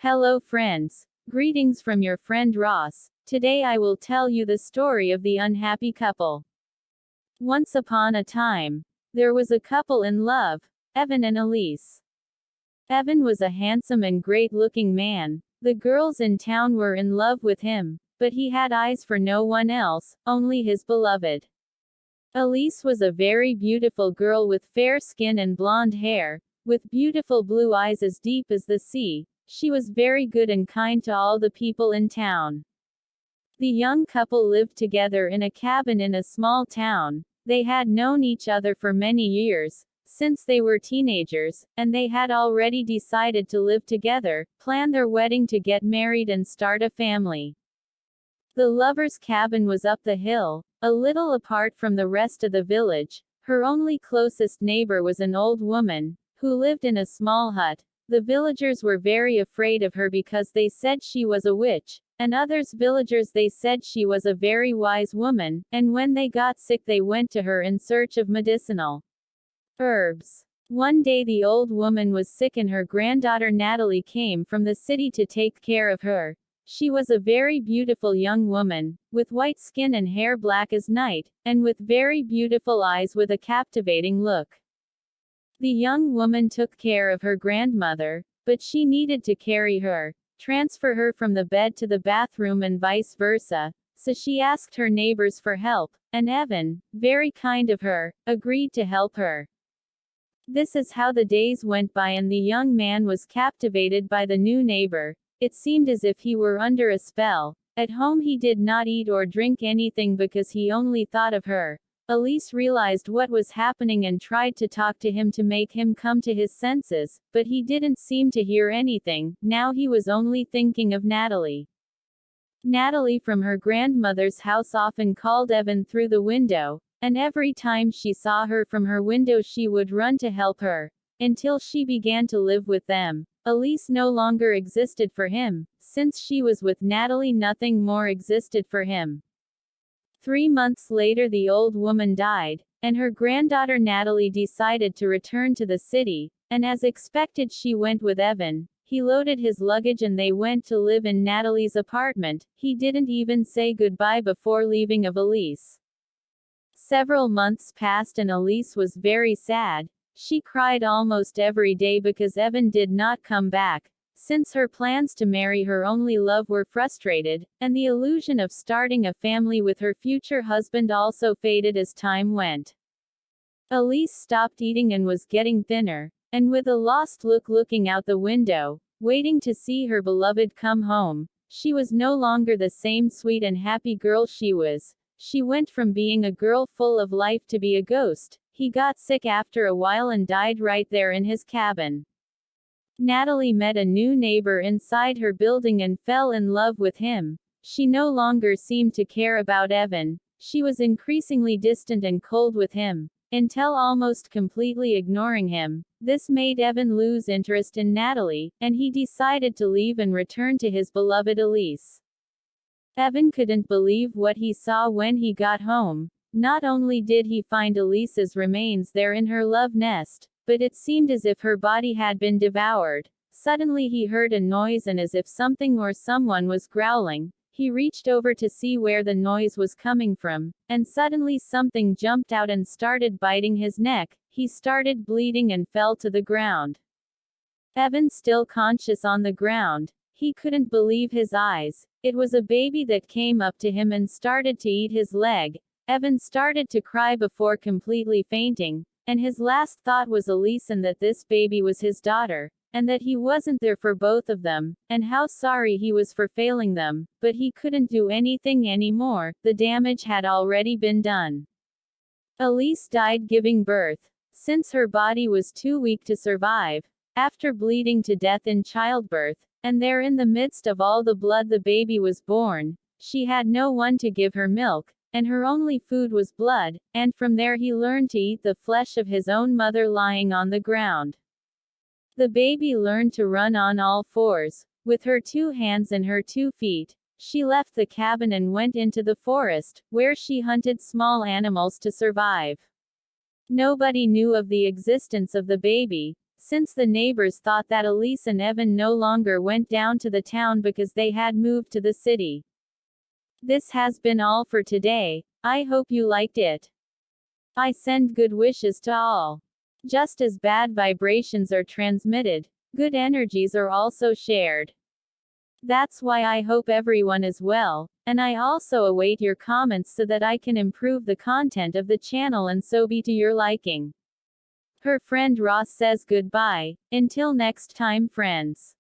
Hello friends. Greetings from your friend Ross. Today I will tell you the story of the unhappy couple. Once upon a time, there was a couple in love, Evan and Elise. Evan was a handsome and great-looking man. The girls in town were in love with him, but he had eyes for no one else, only his beloved. Elise was a very beautiful girl with fair skin and blonde hair, with beautiful blue eyes as deep as the sea. She was very good and kind to all the people in town. The young couple lived together in a cabin in a small town. They had known each other for many years, since they were teenagers, and they had already decided to live together, plan their wedding to get married and start a family. The lovers' cabin was up the hill, a little apart from the rest of the village. Her only closest neighbor was an old woman, who lived in a small hut. The villagers were very afraid of her because they said she was a witch, and others villagers they said she was a very wise woman, and when they got sick they went to her in search of medicinal herbs. One day the old woman was sick and her granddaughter Natalie came from the city to take care of her. She was a very beautiful young woman, with white skin and hair black as night, and with very beautiful eyes with a captivating look. The young woman took care of her grandmother, but she needed to carry her, transfer her from the bed to the bathroom and vice versa, so she asked her neighbors for help, and Evan, very kind of her, agreed to help her. This is how the days went by and the young man was captivated by the new neighbor. It seemed as if he were under a spell. At home he did not eat or drink anything because he only thought of her. Elise realized what was happening and tried to talk to him to make him come to his senses, but he didn't seem to hear anything. Now he was only thinking of Natalie. Natalie from her grandmother's house often called Evan through the window, and every time she saw her from her window she would run to help her. Until she began to live with them. Elise no longer existed for him. Since she was with Natalie, nothing more existed for him. 3 months later the old woman died, and her granddaughter Natalie decided to return to the city, and as expected she went with Evan. He loaded his luggage and they went to live in Natalie's apartment. He didn't even say goodbye before leaving of Elise. Several months passed and Elise was very sad. She cried almost every day because Evan did not come back. Since her plans to marry her only love were frustrated, and the illusion of starting a family with her future husband also faded as time went. Elise stopped eating and was getting thinner, and with a lost look looking out the window, waiting to see her beloved come home. She was no longer the same sweet and happy girl she was. She went from being a girl full of life to be a ghost. He got sick after a while and died right there in his cabin. Natalie met a new neighbor inside her building and fell in love with him. She no longer seemed to care about Evan. She was increasingly distant and cold with him, until almost completely ignoring him. This made Evan lose interest in Natalie, and he decided to leave and return to his beloved Elise. Evan couldn't believe what he saw when he got home. Not only did he find Elise's remains there in her love nest, but it seemed as if her body had been devoured. Suddenly he heard a noise and as if something or someone was growling. He reached over to see where the noise was coming from, and suddenly something jumped out and started biting his neck. He started bleeding and fell to the ground. Evan still conscious on the ground. He couldn't believe his eyes. It was a baby that came up to him and started to eat his leg. Evan started to cry before completely fainting, and his last thought was Elise and that this baby was his daughter, and that he wasn't there for both of them, and how sorry he was for failing them, but he couldn't do anything anymore. The damage had already been done. Elise died giving birth, since her body was too weak to survive. After bleeding to death in childbirth, and there in the midst of all the blood the baby was born. She had no one to give her milk, and her only food was blood, and from there he learned to eat the flesh of his own mother lying on the ground. The baby learned to run on all fours. With her 2 hands and her 2 feet, she left the cabin and went into the forest, where she hunted small animals to survive. Nobody knew of the existence of the baby, since the neighbors thought that Elise and Evan no longer went down to the town because they had moved to the city. This has been all for today. I hope you liked it. I send good wishes to all. Just as bad vibrations are transmitted, good energies are also shared. That's why I hope everyone is well, and I also await your comments so that I can improve the content of the channel and so be to your liking. Her friend Ross says goodbye. Until next time, friends.